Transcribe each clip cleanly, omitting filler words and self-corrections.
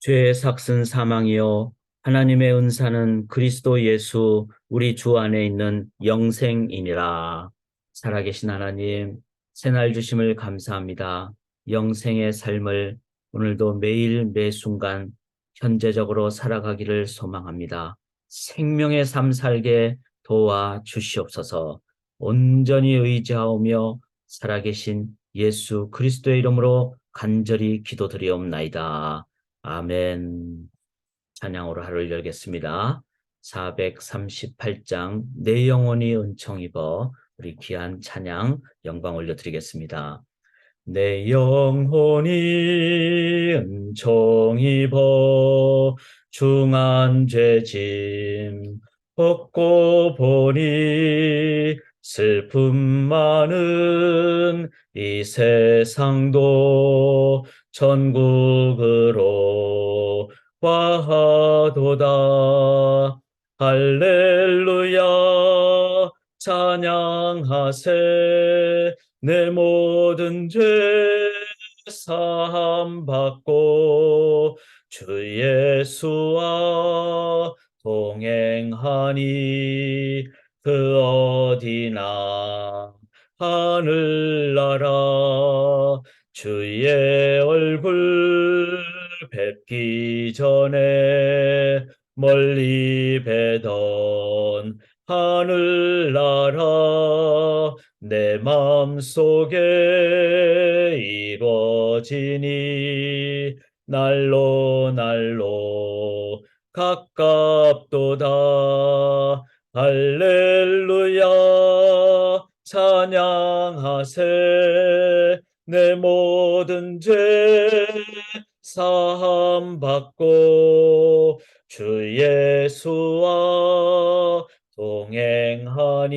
죄의 삭슨 사망이요 하나님의 은사는 그리스도 예수 우리 주 안에 있는 영생이니라. 살아계신 하나님, 새날 주심을 감사합니다. 영생의 삶을 오늘도 매일 매 순간 현재적으로 살아가기를 소망합니다. 생명의 삶 살게 도와 주시옵소서. 온전히 의지하오며 살아계신 예수 그리스도의 이름으로 간절히 기도드리옵나이다. 아멘. 찬양으로 하루를 열겠습니다. 438장 내 영혼이 은총 입어 우리 귀한 찬양 영광 올려드리겠습니다. 내 영혼이 은총 입어 중한 죄짐 벗고 보니 슬픔 많은 이 세상도 천국으로 화하도다. 할렐루야 찬양하세. 내 모든 죄 사함 받고 주 예수와 동행하니 그 어디나 하늘나라 주의 얼굴 뵙기 전에 멀리 뵈던 하늘나라 내 맘속에 이루어지니 날로 날로 가깝도다. 할렐루야 찬양하세. 내 모든 죄 사함 받고 주 예수와 동행하니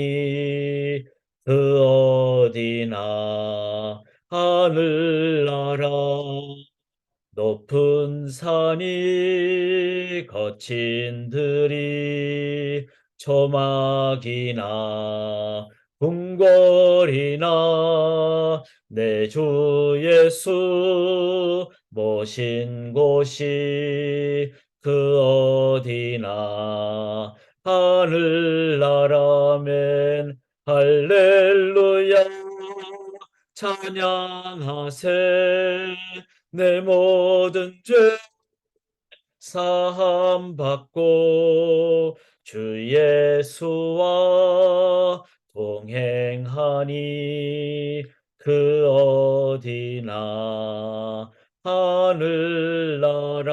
그 어디나 하늘나라 높은 산이 거친 들이 초막이나 궁궐이나 내 주 예수 모신 곳이 그 어디나 하늘나라면 할렐루야 찬양하세. 내 모든 죄 사함 받고 주 예수와 동행하니 그 어디나 하늘나라.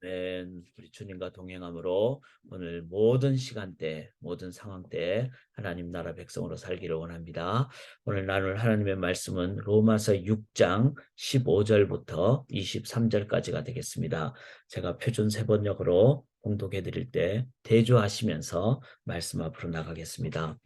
아멘. 우리 주님과 동행함으로 오늘 모든 시간대, 모든 상황대 하나님 나라 백성으로 살기를 원합니다. 오늘 나눌 하나님의 말씀은 로마서 6장 15절부터 23절까지가 되겠습니다. 제가 표준 세번역으로 봉독해 드릴 때 대조하시면서 말씀 앞으로 나가겠습니다.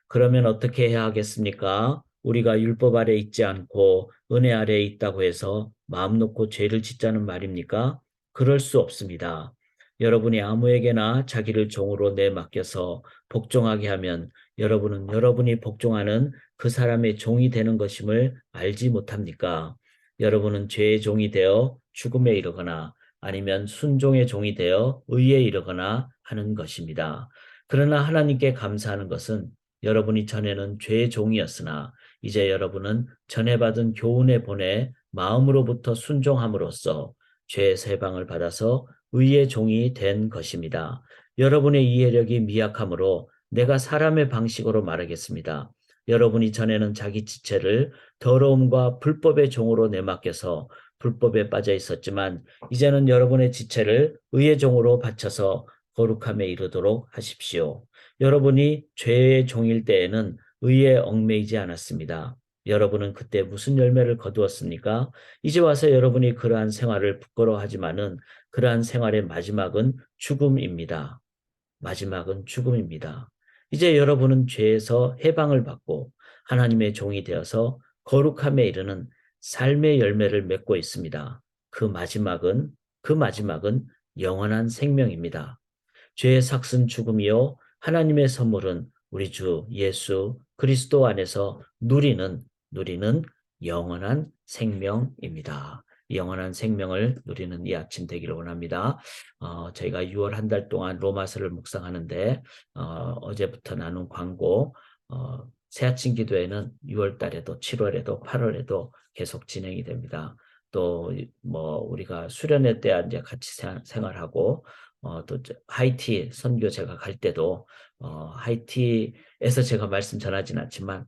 그러면 어떻게 해야 하겠습니까? 우리가 율법 아래 있지 않고 은혜 아래에 있다고 해서 마음 놓고 죄를 짓자는 말입니까? 그럴 수 없습니다. 여러분이 아무에게나 자기를 종으로 내맡겨서 복종하게 하면 여러분은 여러분이 복종하는 그 사람의 종이 되는 것임을 알지 못합니까? 여러분은 죄의 종이 되어 죽음에 이르거나 아니면 순종의 종이 되어 의에 이르거나 하는 것입니다. 그러나 하나님께 감사하는 것은 여러분이 전에는 죄의 종이었으나 이제 여러분은 전에 받은 교훈에 본해 마음으로부터 순종함으로써 죄의 세방을 받아서 의의 종이 된 것입니다. 여러분의 이해력이 미약하므로 내가 사람의 방식으로 말하겠습니다. 여러분이 전에는 자기 지체를 더러움과 불법의 종으로 내맡겨서 불법에 빠져 있었지만 이제는 여러분의 지체를 의의 종으로 바쳐서 거룩함에 이르도록 하십시오. 여러분이 죄의 종일 때에는 의에 얽매이지 않았습니다. 여러분은 그때 무슨 열매를 거두었습니까? 이제 와서 여러분이 그러한 생활을 부끄러워하지만은 그러한 생활의 마지막은 죽음입니다. 마지막은 죽음입니다. 이제 여러분은 죄에서 해방을 받고 하나님의 종이 되어서 거룩함에 이르는 삶의 열매를 맺고 있습니다. 그 마지막은 영원한 생명입니다. 죄의 삭슨 죽음이요 하나님의 선물은 우리 주 예수 그리스도 안에서 누리는 영원한 생명입니다. 영원한 생명을 누리는 이 아침 되기를 원합니다. 저희가 6월 한 달 동안 로마서를 묵상하는데 어제부터 나눈 광고 새 아침 기도회는 6월 달에도 7월에도 8월에도 계속 진행이 됩니다. 또 뭐 우리가 수련회 때 이제 같이 생활하고 또 하이티 선교 제가 갈 때도 하이티에서 제가 말씀 전하지는 않지만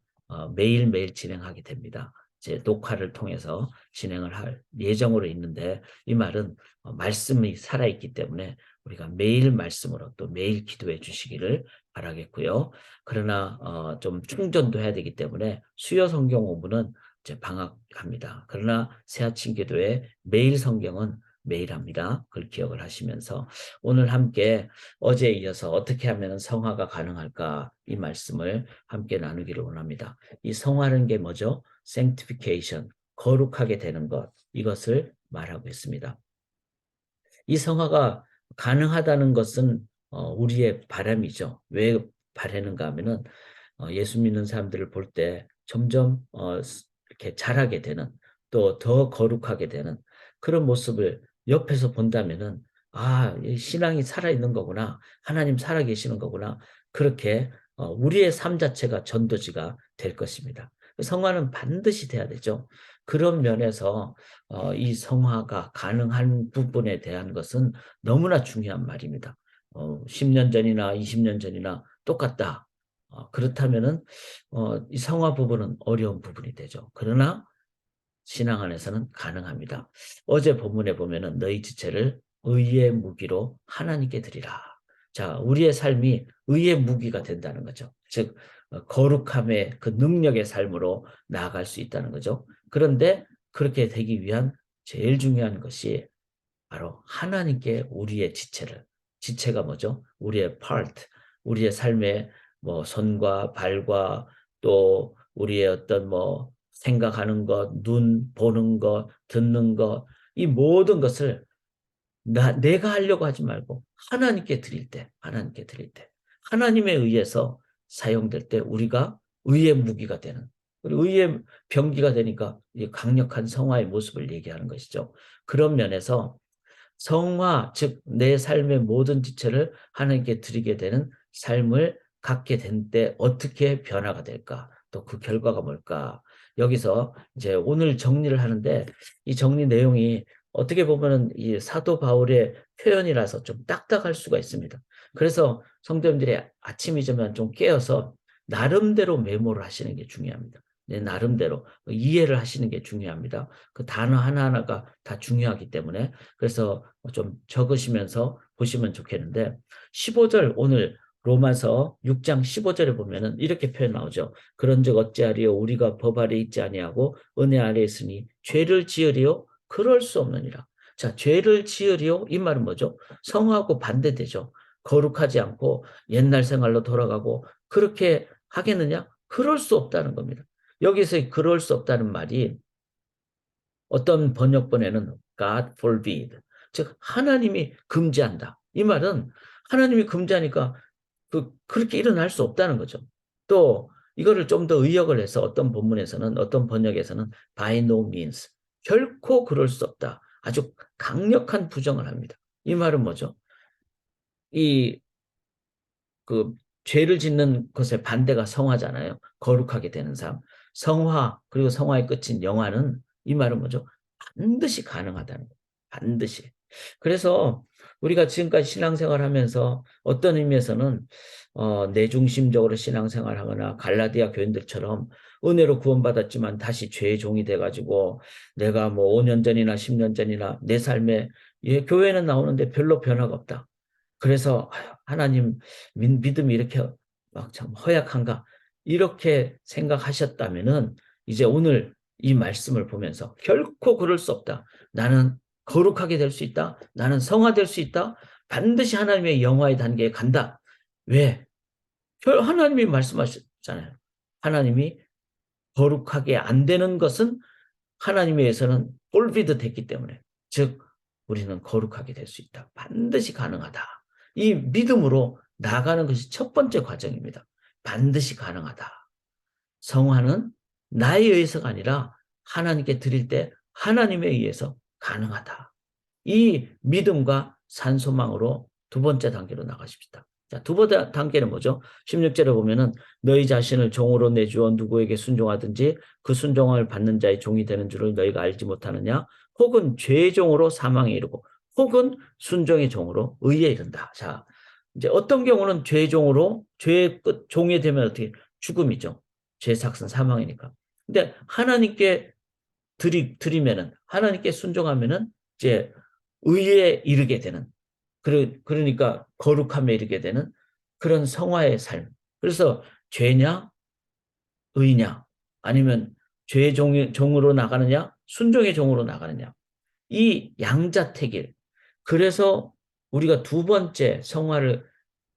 매일매일 진행하게 됩니다. 이제 녹화를 통해서 진행을 할 예정으로 있는데 이 말은 말씀이 살아있기 때문에 우리가 매일 말씀으로 또 매일 기도해 주시기를 바라겠고요. 그러나 좀 충전도 해야 되기 때문에 수요 성경 공부는 이제 방학합니다. 그러나 새아침 기도회 매일 성경은 매일 합니다. 그걸 기억을 하시면서 오늘 함께 어제에 이어서 어떻게 하면 성화가 가능할까 이 말씀을 함께 나누기를 원합니다. 이 성화는 게 뭐죠? sanctification, 거룩하게 되는 것, 이것을 말하고 있습니다. 이 성화가 가능하다는 것은 우리의 바람이죠. 왜 바라는가 하면은 예수 믿는 사람들을 볼 때 점점 이렇게 자라게 되는 또 더 거룩하게 되는 그런 모습을 옆에서 본다면은 신앙이 살아있는 거구나. 하나님 살아계시는 거구나. 그렇게 우리의 삶 자체가 전도지가 될 것입니다. 성화는 반드시 돼야 되죠. 그런 면에서 이 성화가 가능한 부분에 대한 것은 너무나 중요한 말입니다. 10년 전이나 20년 전이나 똑같다. 그렇다면은 이 성화 부분은 어려운 부분이 되죠. 그러나 신앙 안에서는 가능합니다. 어제 본문에 보면은 너희 지체를 의의 무기로 하나님께 드리라. 자, 우리의 삶이 의의 무기가 된다는 거죠. 즉 거룩함의 그 능력의 삶으로 나아갈 수 있다는 거죠. 그런데 그렇게 되기 위한 제일 중요한 것이 바로 하나님께 우리의 지체가 뭐죠? 우리의 part, 우리의 삶의 뭐 손과 발과 또 우리의 어떤 뭐 생각하는 것, 눈 보는 것, 듣는 것, 이 모든 것을 내가 하려고 하지 말고 하나님께 드릴 때, 하나님에 의해서 사용될 때 우리가 의의 무기가 되는, 의의 병기가 되니까 강력한 성화의 모습을 얘기하는 것이죠. 그런 면에서 성화, 즉 내 삶의 모든 지체를 하나님께 드리게 되는 삶을 갖게 된 때 어떻게 변화가 될까? 또 그 결과가 뭘까? 여기서 이제 오늘 정리를 하는데 이 정리 내용이 어떻게 보면은 이 사도 바울의 표현이라서 좀 딱딱할 수가 있습니다. 그래서 성도님들이 아침이지만 좀 깨어서 나름대로 메모를 하시는 게 중요합니다. 내 나름대로 이해를 하시는 게 중요합니다. 그 단어 하나하나가 다 중요하기 때문에 그래서 좀 적으시면서 보시면 좋겠는데 15절 오늘 로마서 6장 15절에 보면은 이렇게 표현 나오죠. 그런즉 어찌하리요 우리가 법 아래 있지 아니하고 은혜 아래 있으니 죄를 지으리요 그럴 수 없느니라. 자, 죄를 지으리요 이 말은 뭐죠? 성하고 반대되죠. 거룩하지 않고 옛날 생활로 돌아가고 그렇게 하겠느냐? 그럴 수 없다는 겁니다. 여기서 그럴 수 없다는 말이 어떤 번역본에는 God forbid, 즉 하나님이 금지한다. 이 말은 하나님이 금지하니까 그렇게 일어날 수 없다는 거죠. 또 이거를 좀 더 의역을 해서 어떤 본문에서는 어떤 번역에서는 by no means, 결코 그럴 수 없다. 아주 강력한 부정을 합니다. 이 말은 뭐죠? 이 그 죄를 짓는 것의 반대가 성화잖아요. 거룩하게 되는 삶. 성화 그리고 성화의 끝인 영화는 이 말은 뭐죠? 반드시 가능하다는 거예요. 반드시. 그래서 우리가 지금까지 신앙생활하면서 어떤 의미에서는 내중심적으로 신앙생활하거나 갈라디아 교인들처럼 은혜로 구원받았지만 다시 죄의 종이 돼가지고 내가 뭐 5년 전이나 10년 전이나 내 삶에 교회는 나오는데 별로 변화가 없다. 그래서 하나님 믿음이 이렇게 막 참 허약한가 이렇게 생각하셨다면은 이제 오늘 이 말씀을 보면서 결코 그럴 수 없다. 나는 거룩하게 될 수 있다. 나는 성화될 수 있다. 반드시 하나님의 영화의 단계에 간다. 왜? 하나님이 말씀하셨잖아요. 하나님이 거룩하게 안 되는 것은 하나님에 의해서는 폴비드 됐기 때문에 즉 우리는 거룩하게 될 수 있다. 반드시 가능하다. 이 믿음으로 나아가는 것이 첫 번째 과정입니다. 반드시 가능하다. 성화는 나에 의해서가 아니라 하나님께 드릴 때 하나님에 의해서 가능하다. 이 믿음과 산소망으로 두 번째 단계로 나가십시다. 자, 두 번째 단계는 뭐죠? 16절에 보면은 너희 자신을 종으로 내주어 누구에게 순종하든지 그 순종을 받는 자의 종이 되는 줄을 너희가 알지 못하느냐? 혹은 죄의 종으로 사망에 이르고 혹은 순종의 종으로 의에 이른다. 자, 이제 어떤 경우는 죄의 종으로 죄의 종이 되면 어떻게 죽음이죠. 죄 삭은 사망이니까. 근데 하나님께 드리면은 하나님께 순종하면은 이제 의에 이르게 되는 그러니까 거룩함에 이르게 되는 그런 성화의 삶. 그래서 죄냐 의냐 아니면 죄의 종으로 나가느냐 순종의 종으로 나가느냐 이 양자택일. 그래서 우리가 두 번째 성화를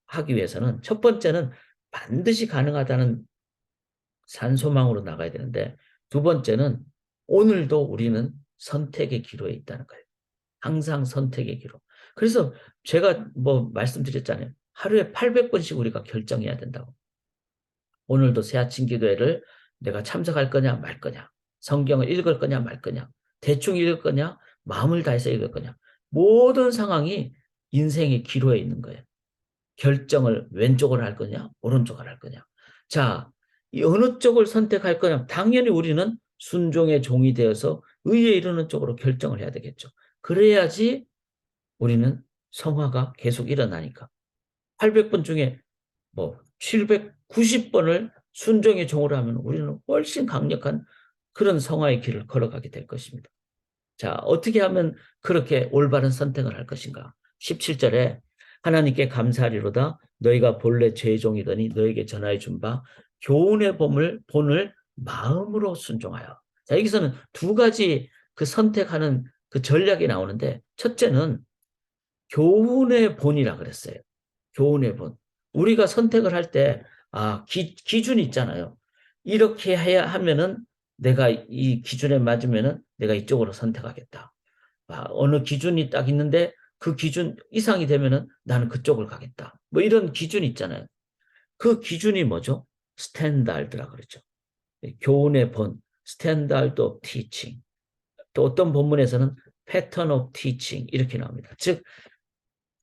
하기 위해서는 첫 번째는 반드시 가능하다는 산소망으로 나가야 되는데 두 번째는 오늘도 우리는 선택의 기로에 있다는 거예요. 항상 선택의 기로. 그래서 제가 뭐 말씀드렸잖아요. 하루에 800번씩 우리가 결정해야 된다고. 오늘도 새 아침 기도회를 내가 참석할 거냐 말 거냐. 성경을 읽을 거냐 말 거냐. 대충 읽을 거냐 마음을 다해서 읽을 거냐. 모든 상황이 인생의 기로에 있는 거예요. 결정을 왼쪽으로 할 거냐 오른쪽으로 할 거냐. 자, 이 어느 쪽을 선택할 거냐. 당연히 우리는 순종의 종이 되어서 의에 이르는 쪽으로 결정을 해야 되겠죠. 그래야지 우리는 성화가 계속 일어나니까. 800번 중에 뭐 790번을 순종의 종으로 하면 우리는 훨씬 강력한 그런 성화의 길을 걸어가게 될 것입니다. 자, 어떻게 하면 그렇게 올바른 선택을 할 것인가? 17절에 하나님께 감사하리로다 너희가 본래 죄의 종이더니 너에게 전하여 준 바 교훈의 본을 마음으로 순종하여. 자, 여기서는 두 가지 그 선택하는 그 전략이 나오는데 첫째는 교훈의 본이라 그랬어요. 교훈의 본. 우리가 선택을 할 때, 기준이 있잖아요. 이렇게 해야 하면은 내가 이 기준에 맞으면은 내가 이쪽으로 선택하겠다. 어느 기준이 딱 있는데 그 기준 이상이 되면은 나는 그쪽을 가겠다. 뭐 이런 기준이 있잖아요. 그 기준이 뭐죠? 스탠다드라 그러죠. 교훈의 본, 스탠다드 오브 티칭. 또 어떤 본문에서는 패턴 오브 티칭 이렇게 나옵니다. 즉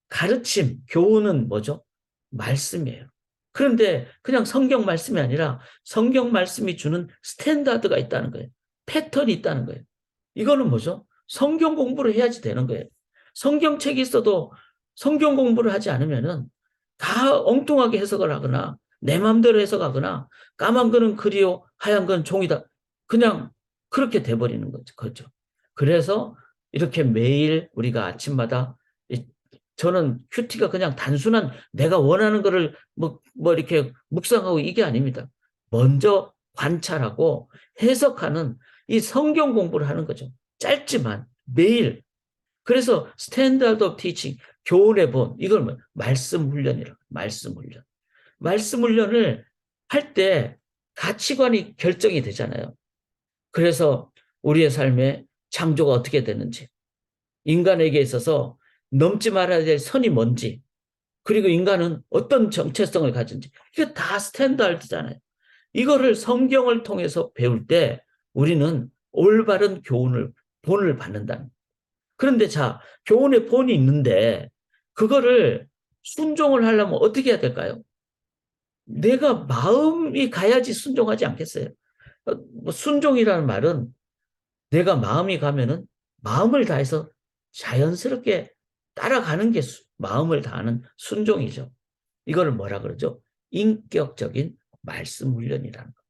가르침, 교훈은 뭐죠? 말씀이에요. 그런데 그냥 성경 말씀이 아니라 성경 말씀이 주는 스탠다드가 있다는 거예요. 패턴이 있다는 거예요. 이거는 뭐죠? 성경 공부를 해야지 되는 거예요. 성경책이 있어도 성경 공부를 하지 않으면은 다 엉뚱하게 해석을 하거나 내 마음대로 해석하거나 까만 거는 글이요 하얀 건 종이다. 그냥 그렇게 돼버리는 거죠. 그래서 이렇게 매일 우리가 아침마다 저는 큐티가 그냥 단순한 내가 원하는 거를 뭐 이렇게 묵상하고 이게 아닙니다. 먼저 관찰하고 해석하는 이 성경 공부를 하는 거죠. 짧지만 매일. 그래서 스탠다드 오브 티칭, 교훈의 본, 이걸 뭐 말씀 훈련이라고. 말씀 훈련. 말씀 훈련을 할 때 가치관이 결정이 되잖아요. 그래서 우리의 삶에 창조가 어떻게 되는지, 인간에게 있어서 넘지 말아야 될 선이 뭔지, 그리고 인간은 어떤 정체성을 가진지, 이게 다 스탠다드잖아요. 이거를 성경을 통해서 배울 때 우리는 올바른 본을 받는다는. 그런데 자, 교훈의 본이 있는데 그거를 순종을 하려면 어떻게 해야 될까요? 내가 마음이 가야지 순종하지 않겠어요? 뭐 순종이라는 말은 내가 마음이 가면은 마음을 다해서 자연스럽게 따라가는 게 마음을 다하는 순종이죠. 이거를 뭐라 그러죠? 인격적인 말씀 훈련이라는 거.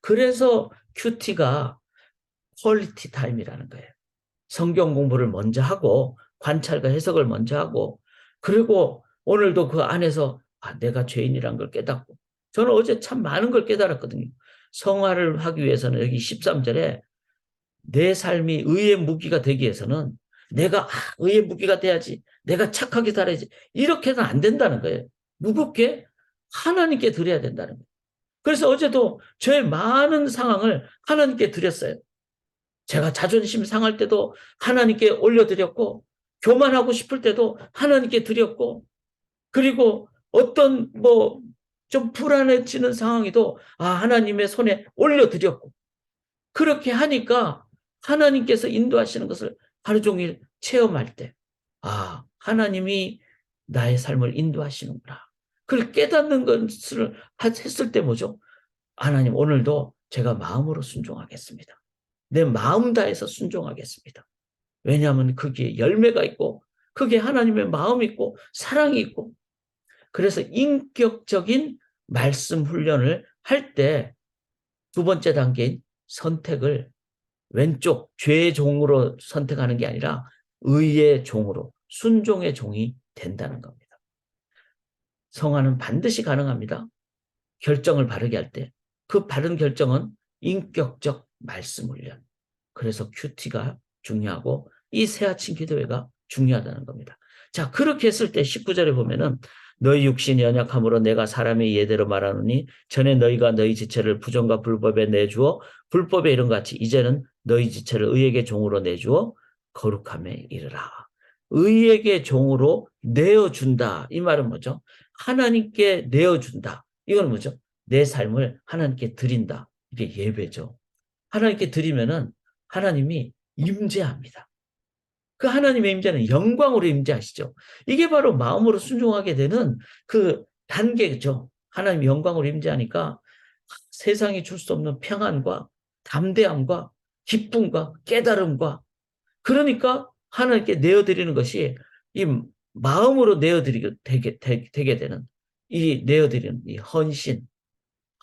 그래서 큐티가 퀄리티 타임이라는 거예요. 성경 공부를 먼저 하고 관찰과 해석을 먼저 하고 그리고 오늘도 그 안에서 내가 죄인이란 걸 깨닫고 저는 어제 참 많은 걸 깨달았거든요. 성화를 하기 위해서는 여기 13절에 내 삶이 의의 무기가 되기 위해서는 내가 의의 무기가 돼야지 내가 착하게 살아야지 이렇게는 안 된다는 거예요. 무겁게 하나님께 드려야 된다는 거예요. 그래서 어제도 저의 많은 상황을 하나님께 드렸어요. 제가 자존심 상할 때도 하나님께 올려드렸고 교만하고 싶을 때도 하나님께 드렸고 그리고 어떤 뭐 좀 불안해지는 상황에도 하나님의 손에 올려드렸고 그렇게 하니까 하나님께서 인도하시는 것을 하루 종일 체험할 때, 아, 하나님이 나의 삶을 인도하시는구나. 그걸 깨닫는 것을 했을 때 뭐죠? 하나님, 오늘도 제가 마음으로 순종하겠습니다. 내 마음 다해서 순종하겠습니다. 왜냐하면 거기에 열매가 있고, 거기에 하나님의 마음이 있고, 사랑이 있고, 그래서 인격적인 말씀 훈련을 할 때 두 번째 단계인 선택을 왼쪽 죄의 종으로 선택하는 게 아니라 의의 종으로, 순종의 종이 된다는 겁니다. 성화는 반드시 가능합니다. 결정을 바르게 할 때. 그 바른 결정은 인격적 말씀 훈련. 그래서 큐티가 중요하고 이 새아침 기도회가 중요하다는 겁니다. 자, 그렇게 했을 때 19절에 보면은 너희 육신이 연약함으로 내가 사람의 예대로 말하노니 전에 너희가 너희 지체를 부정과 불법에 내주어 불법에 이른 같이 이제는 너희 지체를 의에게 종으로 내주어 거룩함에 이르라. 의에게 종으로 내어준다. 이 말은 뭐죠? 하나님께 내어준다. 이건 뭐죠? 내 삶을 하나님께 드린다. 이게 예배죠. 하나님께 드리면은 하나님이 임재합니다. 그 하나님의 임재는 영광으로 임재하시죠. 이게 바로 마음으로 순종하게 되는 그 단계죠. 하나님 영광으로 임재하니까 세상이 줄 수 없는 평안과 담대함과 기쁨과 깨달음과 그러니까 하나님께 내어드리는 것이 이 마음으로 내어드리게 되게 되는 이 내어드리는 이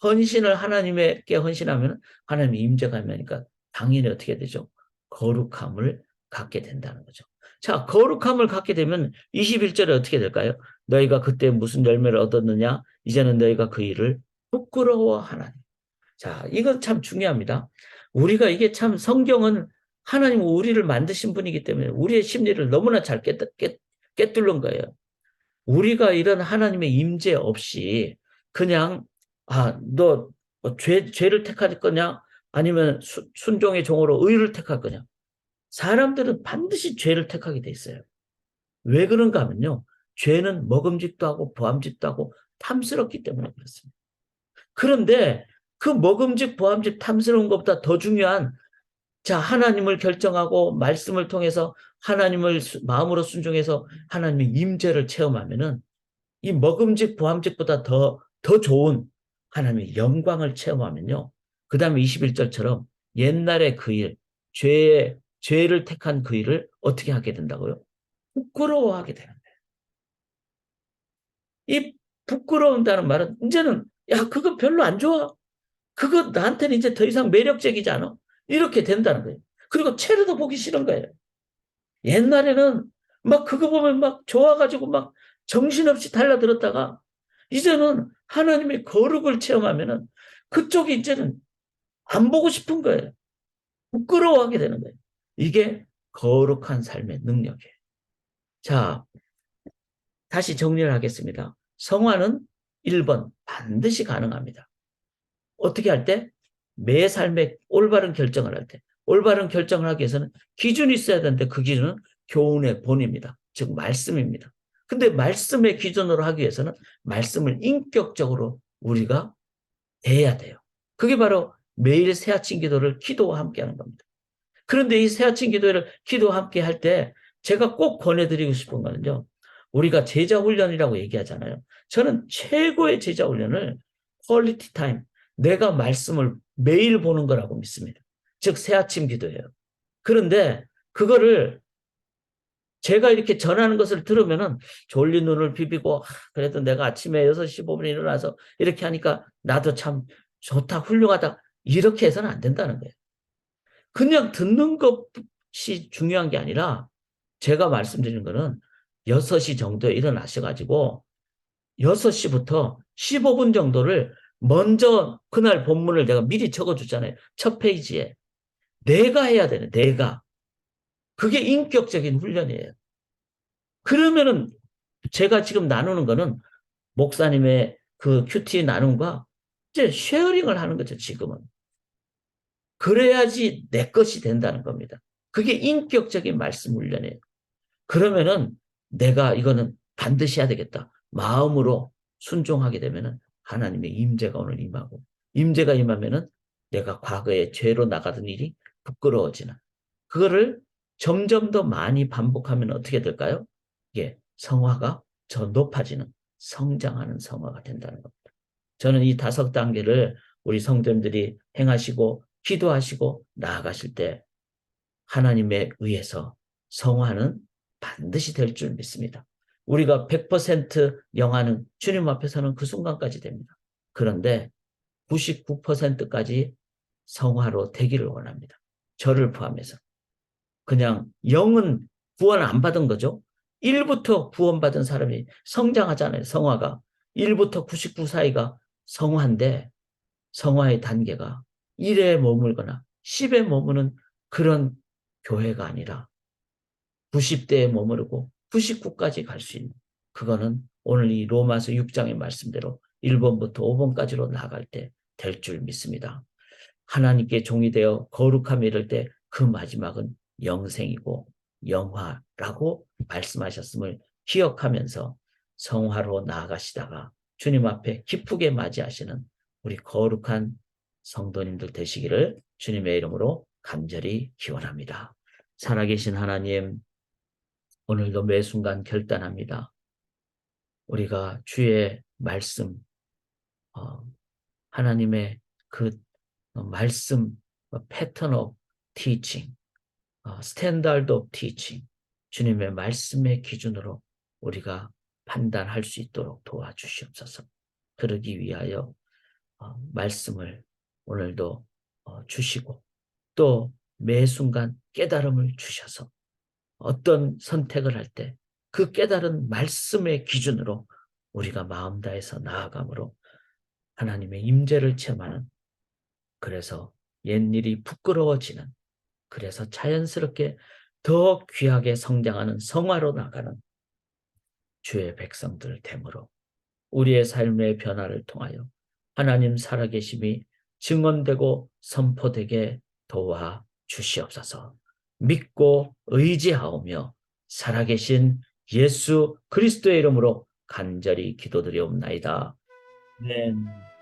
헌신을 하나님께 헌신하면 하나님의 임재가 임하니까 당연히 어떻게 되죠? 거룩함을 갖게 된다는 거죠. 자, 거룩함을 갖게 되면 21절에 어떻게 될까요? 너희가 그때 무슨 열매를 얻었느냐? 이제는 너희가 그 일을 부끄러워하나니. 자, 이건 참 중요합니다. 우리가 이게 참 성경은 하나님은 우리를 만드신 분이기 때문에 우리의 심리를 너무나 잘 꿰뚫는 거예요. 우리가 이런 하나님의 임재 없이 그냥 너 죄를 택할 거냐? 아니면 순종의 종으로 의를 택할 거냐? 사람들은 반드시 죄를 택하게 돼 있어요. 왜 그런가 하면요. 죄는 먹음직도 하고 보암직도 하고 탐스럽기 때문에 그렇습니다. 그런데 그 먹음직, 보암직, 탐스러운 것보다 더 중요한 자, 하나님을 결정하고 말씀을 통해서 하나님을 마음으로 순종해서 하나님의 임재를 체험하면은 이 먹음직, 보암직보다 더 좋은 하나님의 영광을 체험하면요. 그 다음에 21절처럼 옛날에 그 일, 죄를 택한 그 일을 어떻게 하게 된다고요? 부끄러워하게 되는 거예요. 이 부끄러운다는 말은 이제는 야, 그거 별로 안 좋아. 그거 나한테는 이제 더 이상 매력적이지 않아. 이렇게 된다는 거예요. 그리고 체르도 보기 싫은 거예요. 옛날에는 막 그거 보면 막 좋아가지고 막 정신없이 달라들었다가 이제는 하나님의 거룩을 체험하면은 그쪽이 이제는 안 보고 싶은 거예요. 부끄러워하게 되는 거예요. 이게 거룩한 삶의 능력이에요. 자, 다시 정리를 하겠습니다. 성화는 1번 반드시 가능합니다. 어떻게 할 때? 매 삶의 올바른 결정을 할 때. 올바른 결정을 하기 위해서는 기준이 있어야 되는데 그 기준은 교훈의 본입니다. 즉 말씀입니다. 근데 말씀의 기준으로 하기 위해서는 말씀을 인격적으로 우리가 대해야 돼요. 그게 바로 매일 새아침 기도를 기도와 함께 하는 겁니다. 그런데 이 새아침 기도를 기도와 함께 할 때 제가 꼭 권해드리고 싶은 거는요. 우리가 제자 훈련이라고 얘기하잖아요. 저는 최고의 제자 훈련을 퀄리티 타임, 내가 말씀을 매일 보는 거라고 믿습니다. 즉 새아침 기도예요. 그런데 그거를 제가 이렇게 전하는 것을 들으면은 졸린 눈을 비비고 그래도 내가 아침에 6시 15분에 일어나서 이렇게 하니까 나도 참 좋다 훌륭하다 이렇게 해서는 안 된다는 거예요. 그냥 듣는 것이 중요한 게 아니라 제가 말씀드리는 거는 6시 정도에 일어나셔가지고 6시부터 15분 정도를 먼저 그날 본문을 내가 미리 적어주잖아요. 첫 페이지에. 내가 해야 되네, 내가. 그게 인격적인 훈련이에요. 그러면은 제가 지금 나누는 거는 목사님의 그 큐티 나눔과 이제 쉐어링을 하는 거죠, 지금은. 그래야지 내 것이 된다는 겁니다. 그게 인격적인 말씀 훈련이에요. 그러면은 내가 이거는 반드시 해야 되겠다. 마음으로 순종하게 되면은 하나님의 임재가 오늘 임하고 임재가 임하면은 내가 과거에 죄로 나가던 일이 부끄러워지는 그거를 점점 더 많이 반복하면 어떻게 될까요? 이게 성화가 저 높아지는 성장하는 성화가 된다는 겁니다. 저는 이 5단계를 우리 성도님들이 행하시고 기도하시고 나아가실 때 하나님에 의해서 성화는 반드시 될 줄 믿습니다. 우리가 100% 영화는 주님 앞에서는 그 순간까지 됩니다. 그런데 99%까지 성화로 되기를 원합니다. 저를 포함해서. 그냥 영은 구원 안 받은 거죠. 1부터 구원받은 사람이 성장하잖아요. 성화가. 1부터 99 사이가 성화인데 성화의 단계가 1에 머물거나 10에 머무는 그런 교회가 아니라 90대에 머무르고 99까지 갈 수 있는 그거는 오늘 이 로마서 6장의 말씀대로 1번부터 5번까지로 나갈 때 될 줄 믿습니다. 하나님께 종이 되어 거룩함에 이를 때 그 마지막은 영생이고 영화라고 말씀하셨음을 기억하면서 성화로 나아가시다가 주님 앞에 기쁘게 맞이하시는 우리 거룩한 성도님들 되시기를 주님의 이름으로 간절히 기원합니다. 살아계신 하나님, 오늘도 매 순간 결단합니다. 우리가 주의 말씀, 하나님의 그 말씀, 패턴 오브 티칭, 스탠다드 오브 티칭, 주님의 말씀의 기준으로 우리가 판단할 수 있도록 도와주시옵소서. 그러기 위하여 말씀을 오늘도 주시고 또 매 순간 깨달음을 주셔서 어떤 선택을 할 때 그 깨달은 말씀의 기준으로 우리가 마음 다해서 나아감으로 하나님의 임재를 체험하는 그래서 옛일이 부끄러워지는 그래서 자연스럽게 더 귀하게 성장하는 성화로 나가는 주의 백성들 되므로 우리의 삶의 변화를 통하여 하나님 살아계심이 증언되고 선포되게 도와 주시옵소서. 믿고 의지하오며 살아계신 예수 그리스도의 이름으로 간절히 기도드리옵나이다. 아멘.